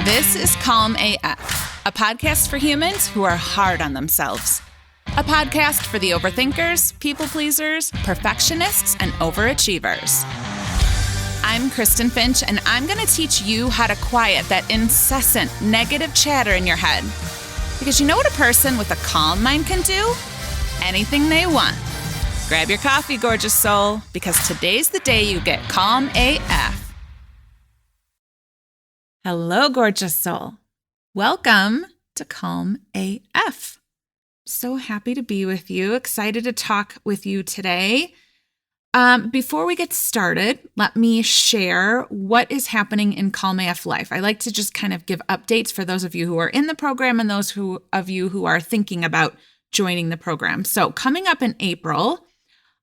This is Calm AF, a podcast for humans who are hard on themselves. A podcast for the overthinkers, people pleasers, perfectionists, and overachievers. I'm Kristen Finch, and I'm going to teach you how to quiet that incessant negative chatter in your head. Because you know what a person with a calm mind can do? Anything they want. Grab your coffee, gorgeous soul, because today's the day you get Calm AF. Hello, gorgeous soul. Welcome to Calm AF. So happy to be with you. Excited to talk with you today. Before we get started, let me share what is happening in Calm AF Life. I like to just kind of give updates for those of you who are in the program and those of you who are thinking about joining the program. So coming up in April,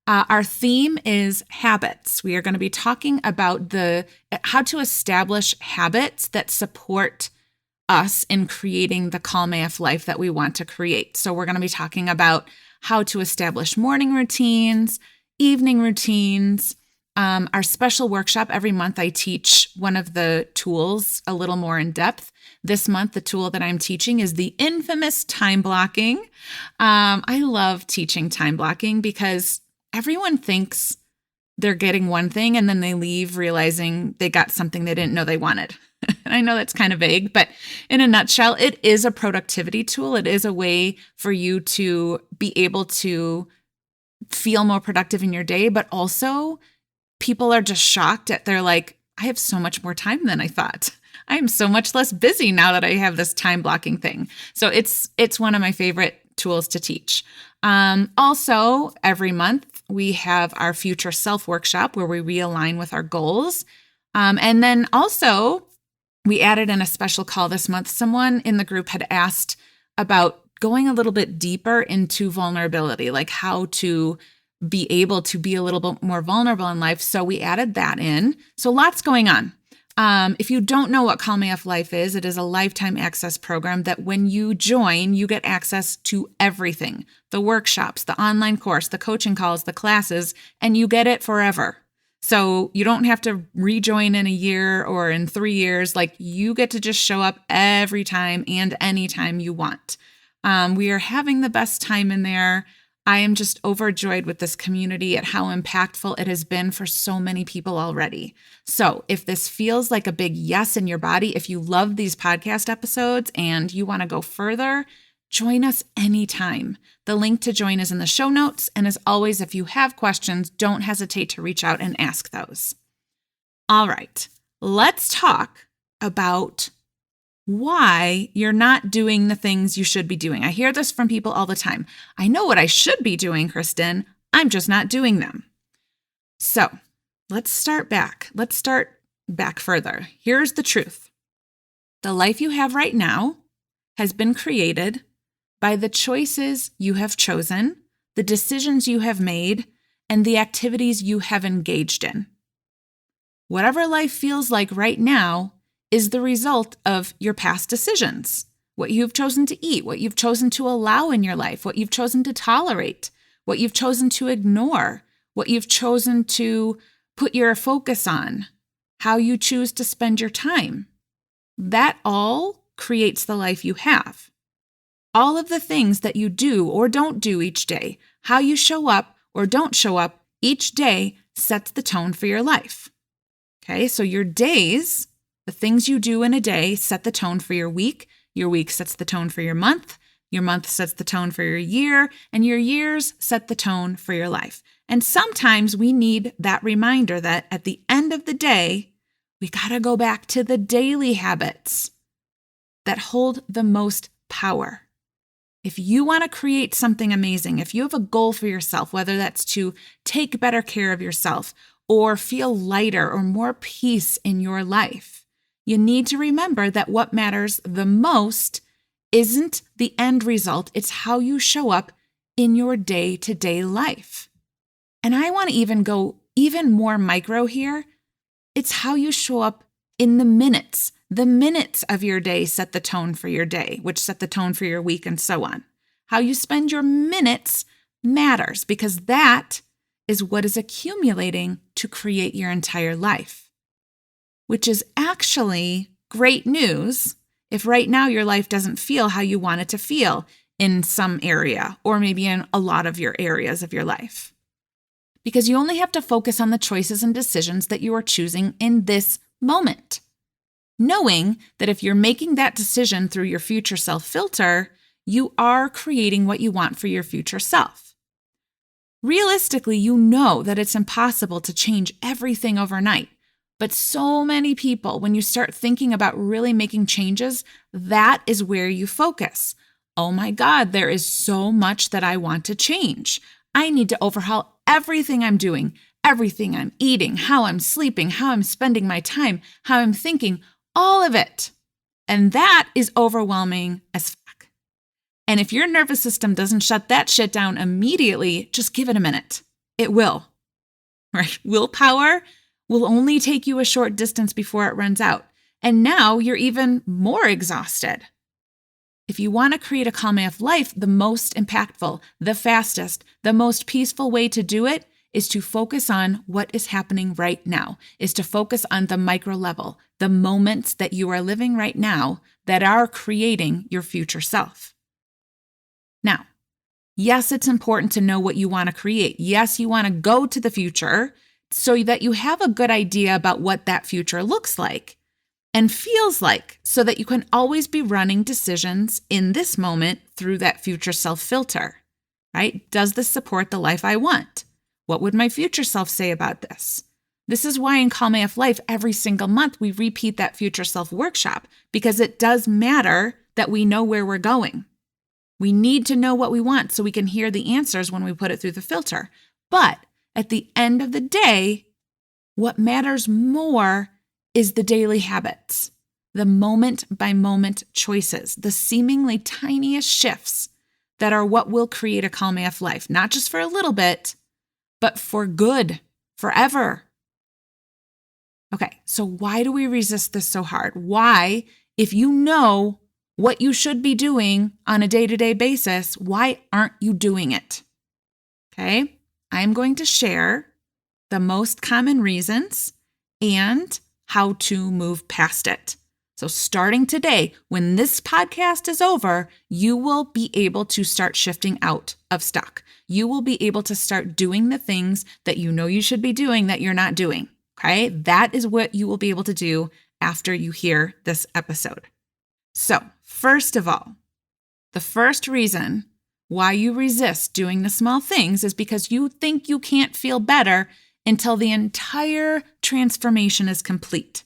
our theme is habits. We are going to be talking about how to establish habits that support us in creating the Calm AF life that we want to create. So we're going to be talking about how to establish morning routines, evening routines. Our special workshop, every month I teach one of the tools a little more in depth. This month, the tool that I'm teaching is the infamous time blocking. I love teaching time blocking because everyone thinks they're getting one thing and then they leave realizing they got something they didn't know they wanted. And I know that's kind of vague, but in a nutshell, it is a productivity tool. It is a way for you to be able to feel more productive in your day, but also people are just shocked they're like, I have so much more time than I thought. I am so much less busy now that I have this time blocking thing. So it's one of my favorite tools to teach. Also, every month we have our future self workshop where we realign with our goals. And then also we added in a special call this month. Someone in the group had asked about going a little bit deeper into vulnerability, like how to be able to be a little bit more vulnerable in life. So we added that in. So lots going on. If you don't know what Calm AF Life is, it is a lifetime access program that when you join, you get access to everything, the workshops, the online course, the coaching calls, the classes, and you get it forever. So you don't have to rejoin in a year or in 3 years. Like you get to just show up every time and anytime you want. We are having the best time in there. I am just overjoyed with this community at how impactful it has been for so many people already. So if this feels like a big yes in your body, if you love these podcast episodes and you want to go further, join us anytime. The link to join is in the show notes. And as always, if you have questions, don't hesitate to reach out and ask those. All right, let's talk about why you're not doing the things you should be doing. I hear this from people all the time. I know what I should be doing, Kristen. I'm just not doing them. So let's start back. Let's start back further. Here's the truth. The life you have right now has been created by the choices you have chosen, the decisions you have made, and the activities you have engaged in. Whatever life feels like right now is the result of your past decisions, what you've chosen to eat, what you've chosen to allow in your life, what you've chosen to tolerate, what you've chosen to ignore, what you've chosen to put your focus on, how you choose to spend your time. That all creates the life you have. All of the things that you do or don't do each day, how you show up or don't show up each day sets the tone for your life. Okay, so your days, the things you do in a day set the tone for your week sets the tone for your month sets the tone for your year, and your years set the tone for your life. And sometimes we need that reminder that at the end of the day, we gotta go back to the daily habits that hold the most power. If you wanna create something amazing, if you have a goal for yourself, whether that's to take better care of yourself or feel lighter or more peace in your life, you need to remember that what matters the most isn't the end result. It's how you show up in your day-to-day life. And I want to even go even more micro here. It's how you show up in the minutes. The minutes of your day set the tone for your day, which set the tone for your week and so on. How you spend your minutes matters because that is what is accumulating to create your entire life. which is actually great news if right now your life doesn't feel how you want it to feel in some area, or maybe in a lot of your areas of your life. Because you only have to focus on the choices and decisions that you are choosing in this moment. Knowing that if you're making that decision through your future self filter, you are creating what you want for your future self. Realistically, you know that it's impossible to change everything overnight. But so many people, when you start thinking about really making changes, that is where you focus. Oh my God, there is so much that I want to change. I need to overhaul everything I'm doing, everything I'm eating, how I'm sleeping, how I'm spending my time, how I'm thinking, all of it. And that is overwhelming as fuck. And if your nervous system doesn't shut that shit down immediately, just give it a minute. It will, right? Willpower will only take you a short distance before it runs out. And now you're even more exhausted. If you want to create a calm AF life, the most impactful, the fastest, the most peaceful way to do it is to focus on what is happening right now, is to focus on the micro level, the moments that you are living right now that are creating your future self. Now, yes, it's important to know what you want to create. Yes, you want to go to the future so that you have a good idea about what that future looks like and feels like, so that you can always be running decisions in this moment through that future self filter, right? Does this support the life I want? What would my future self say about this? This is why in Calm AF Life, every single month, we repeat that future self workshop, because it does matter that we know where we're going. We need to know what we want so we can hear the answers when we put it through the filter. But at the end of the day, what matters more is the daily habits, the moment-by-moment choices, the seemingly tiniest shifts that are what will create a Calm AF life, not just for a little bit, but for good, forever. Okay, so why do we resist this so hard? Why, if you know what you should be doing on a day-to-day basis, why aren't you doing it? Okay, I'm going to share the most common reasons and how to move past it. So starting today, when this podcast is over, you will be able to start shifting out of stuck. You will be able to start doing the things that you know you should be doing that you're not doing. Okay, that is what you will be able to do after you hear this episode. So first of all, the first reason why you resist doing the small things is because you think you can't feel better until the entire transformation is complete.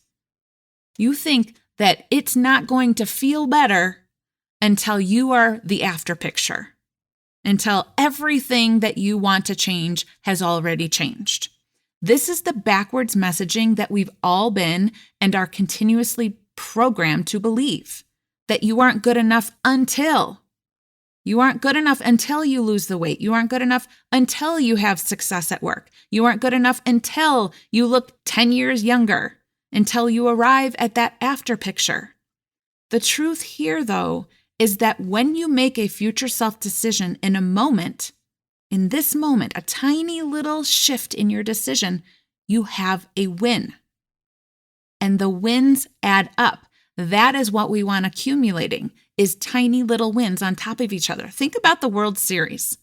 You think that it's not going to feel better until you are the after picture, until everything that you want to change has already changed. This is the backwards messaging that we've all been and are continuously programmed to believe, that you aren't good enough until. You aren't good enough until you lose the weight. You aren't good enough until you have success at work. You aren't good enough until you look 10 years younger, until you arrive at that after picture. The truth here, though, is that when you make a future self decision in a moment, in this moment, a tiny little shift in your decision, you have a win. And the wins add up. That is what we want accumulating, is tiny little wins on top of each other. Think about the World Series,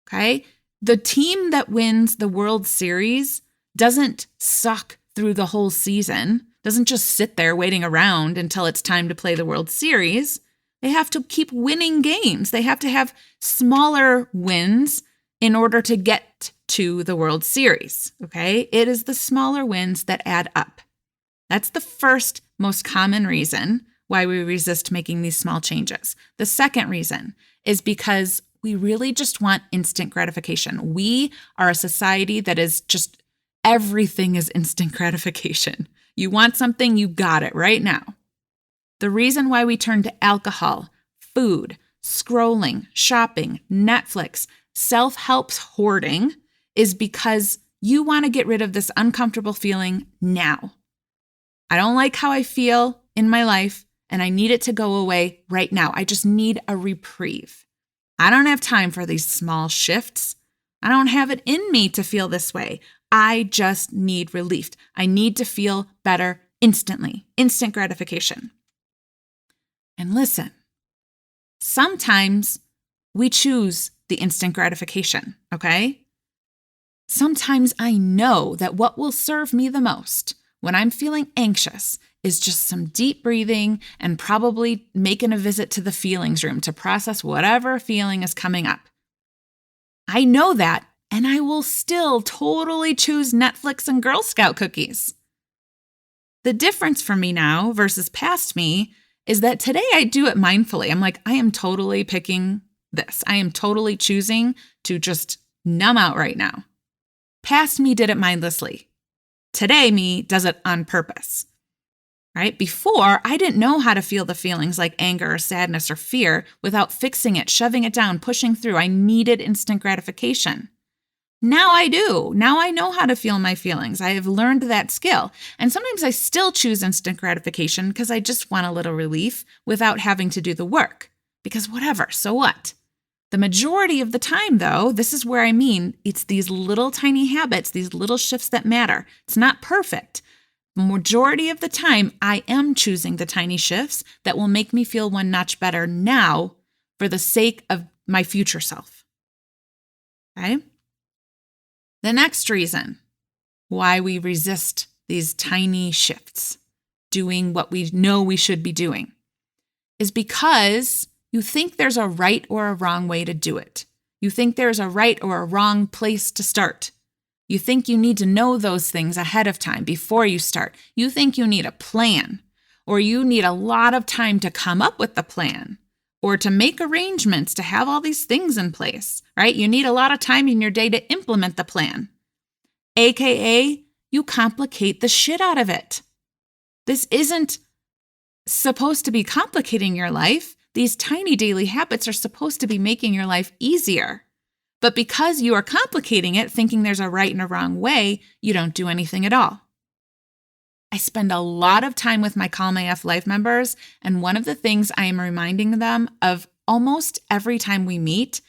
okay? The team that wins the World Series doesn't suck through the whole season, doesn't just sit there waiting around until it's time to play the World Series. They have to keep winning games. They have to have smaller wins in order to get to the World Series, okay? It is the smaller wins that add up. That's the first most common reason why we resist making these small changes. The second reason is because we really just want instant gratification. We are a society that is just, everything is instant gratification. You want something, you got it right now. The reason why we turn to alcohol, food, scrolling, shopping, Netflix, self-help hoarding is because you want to get rid of this uncomfortable feeling now. I don't like how I feel in my life, and I need it to go away right now. I just need a reprieve. I don't have time for these small shifts. I don't have it in me to feel this way. I just need relief. I need to feel better instantly, instant gratification. And listen, sometimes we choose the instant gratification, okay? Sometimes I know that what will serve me the most when I'm feeling anxious is just some deep breathing and probably making a visit to the feelings room to process whatever feeling is coming up. I know that, and I will still totally choose Netflix and Girl Scout cookies. The difference for me now versus past me is that today I do it mindfully. I'm like, I am totally picking this. I am totally choosing to just numb out right now. Past me did it mindlessly. Today me does it on purpose, right? Before, I didn't know how to feel the feelings like anger or sadness or fear without fixing it, shoving it down, pushing through. I needed instant gratification. Now I do. Now I know how to feel my feelings. I have learned that skill. And sometimes I still choose instant gratification because I just want a little relief without having to do the work. Because whatever, so what? The majority of the time, though, this is where I mean it's these little tiny habits, these little shifts that matter. It's not perfect. Majority of the time, I am choosing the tiny shifts that will make me feel one notch better now for the sake of my future self. Okay? The next reason why we resist these tiny shifts, doing what we know we should be doing, is because you think there's a right or a wrong way to do it. You think there's a right or a wrong place to start. You think you need to know those things ahead of time before you start. You think you need a plan, or you need a lot of time to come up with the plan, or to make arrangements to have all these things in place, right? You need a lot of time in your day to implement the plan. AKA, you complicate the shit out of it. This isn't supposed to be complicating your life. These tiny daily habits are supposed to be making your life easier. But because you are complicating it, thinking there's a right and a wrong way, you don't do anything at all. I spend a lot of time with my Calm AF Life members, and one of the things I am reminding them of almost every time we meet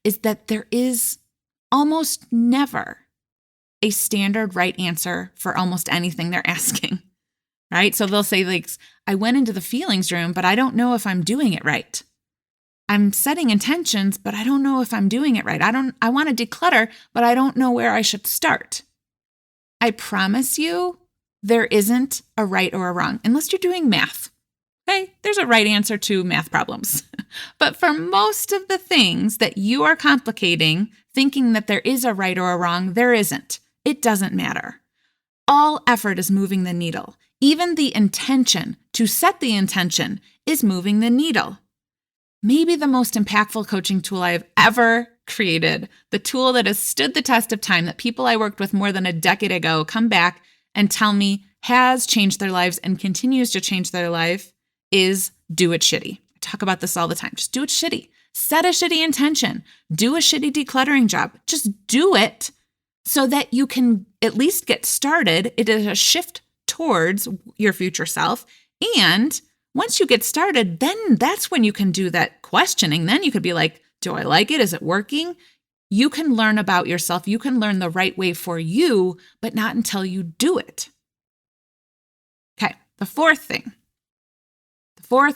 is that there is almost never a standard right answer for almost anything they're asking. Right? So they'll say, like, I went into the feelings room, but I don't know if I'm doing it right. I'm setting intentions, but I don't know if I'm doing it right. I want to declutter, but I don't know where I should start. I promise you, there isn't a right or a wrong, unless you're doing math. Okay? There's a right answer to math problems. But for most of the things that you are complicating, thinking that there is a right or a wrong, there isn't. It doesn't matter. All effort is moving the needle. Even the intention to set the intention is moving the needle. Maybe the most impactful coaching tool I have ever created, the tool that has stood the test of time, that people I worked with more than a decade ago come back and tell me has changed their lives and continues to change their life, is Do It Shitty. I talk about this all the time. Just do it shitty. Set a shitty intention. Do a shitty decluttering job. Just do it so that you can at least get started. It is a shift towards your future self. And once you get started, then that's when you can do that questioning. Then you could be like, do I like it? Is it working? You can learn about yourself. You can learn the right way for you, but not until you do it. Okay, the fourth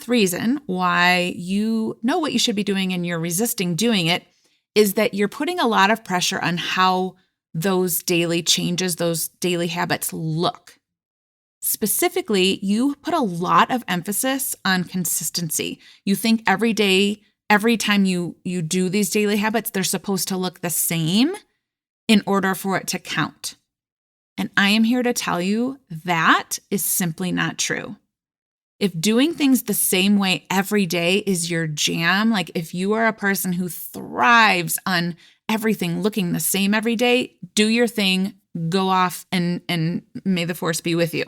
reason why you know what you should be doing and you're resisting doing it is that you're putting a lot of pressure on how those daily changes, those daily habits look. Specifically, you put a lot of emphasis on consistency. You think every day, every time you do these daily habits, they're supposed to look the same in order for it to count. And I am here to tell you that is simply not true. If doing things the same way every day is your jam, like if you are a person who thrives on everything looking the same every day, do your thing, go off, and may the force be with you.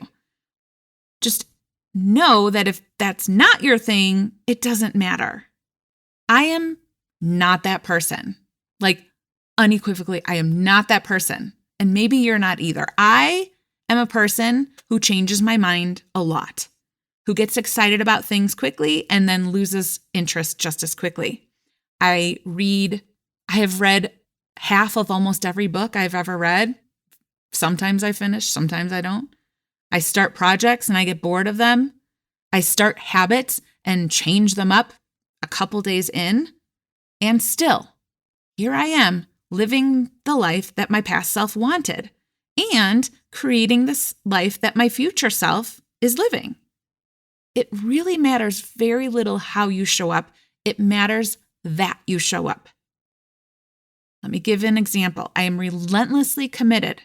Just know that if that's not your thing, it doesn't matter. I am not that person. Like, unequivocally, I am not that person. And maybe you're not either. I am a person who changes my mind a lot, who gets excited about things quickly and then loses interest just as quickly. I have read half of almost every book I've ever read. Sometimes I finish, sometimes I don't. I start projects and I get bored of them. I start habits and change them up a couple days in. And still, here I am living the life that my past self wanted and creating this life that my future self is living. It really matters very little how you show up. It matters that you show up. Let me give an example. I am relentlessly committed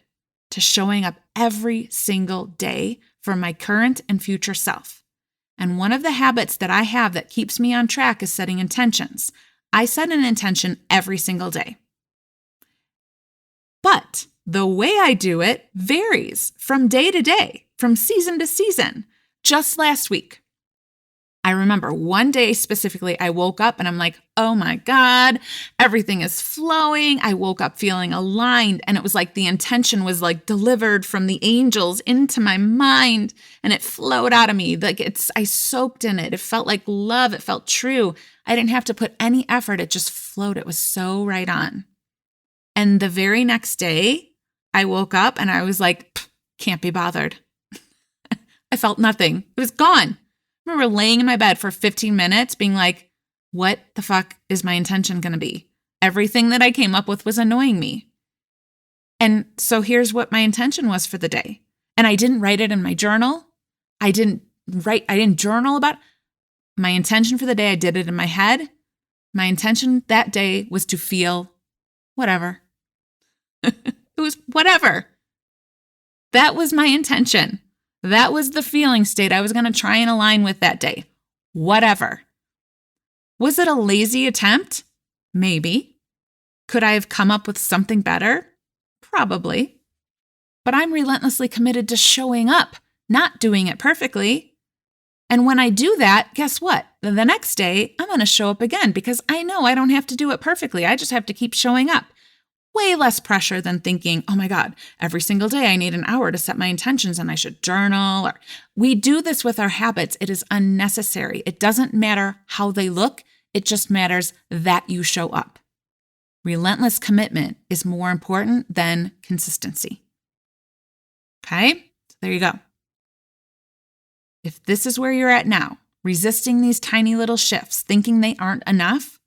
to showing up every single day for my current and future self. And one of the habits that I have that keeps me on track is setting intentions. I set an intention every single day. But the way I do it varies from day to day, from season to season. Just last week, I remember one day specifically, I woke up and I'm like, oh my God, everything is flowing. I woke up feeling aligned, and it was like the intention was like delivered from the angels into my mind, and it flowed out of me. I soaked in it. It felt like love. It felt true. I didn't have to put any effort. It just flowed. It was so right on. And the very next day, I woke up and I was like, can't be bothered. I felt nothing. It was gone. I remember laying in my bed for 15 minutes being like, what the fuck is my intention going to be? Everything that I came up with was annoying me. And so here's what my intention was for the day. And I didn't write it in my journal. I didn't journal about it. My intention for the day, I did it in my head. My intention that day was to feel whatever. It was whatever. That was my intention. That was the feeling state I was going to try and align with that day. Whatever. Was it a lazy attempt? Maybe. Could I have come up with something better? Probably. But I'm relentlessly committed to showing up, not doing it perfectly. And when I do that, guess what? The next day, I'm going to show up again because I know I don't have to do it perfectly. I just have to keep showing up. Way less pressure than thinking, oh my God, every single day I need an hour to set my intentions and I should journal. Or we do this with our habits. It is unnecessary. It doesn't matter how they look. It just matters that you show up. Relentless commitment is more important than consistency. Okay, so there you go. If this is where you're at now, resisting these tiny little shifts, thinking they aren't enough,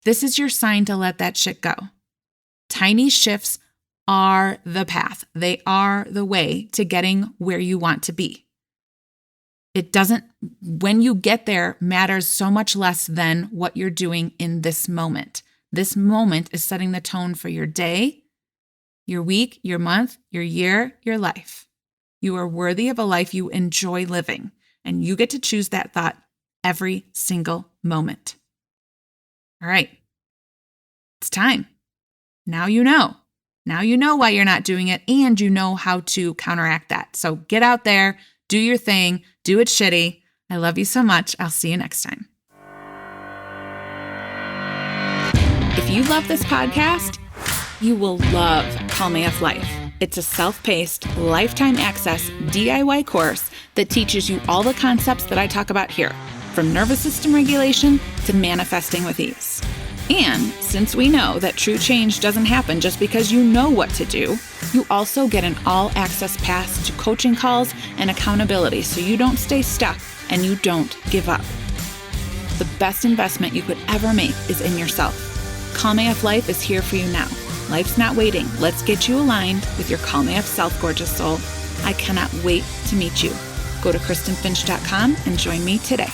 this is your sign to let that shit go. Tiny shifts are the path. They are the way to getting where you want to be. When you get there, matters so much less than what you're doing in this moment. This moment is setting the tone for your day, your week, your month, your year, your life. You are worthy of a life you enjoy living, and you get to choose that thought every single moment. All right, it's time. Now you know. Now you know why you're not doing it, and you know how to counteract that. So get out there, do your thing, do it shitty. I love you so much. I'll see you next time. If you love this podcast, you will love Calm AF Life. It's a self-paced, lifetime access DIY course that teaches you all the concepts that I talk about here, from nervous system regulation to manifesting with ease. And since we know that true change doesn't happen just because you know what to do, you also get an all-access pass to coaching calls and accountability so you don't stay stuck and you don't give up. The best investment you could ever make is in yourself. Calm AF Life is here for you now. Life's not waiting. Let's get you aligned with your Calm AF self, gorgeous soul. I cannot wait to meet you. Go to KristenFinch.com and join me today.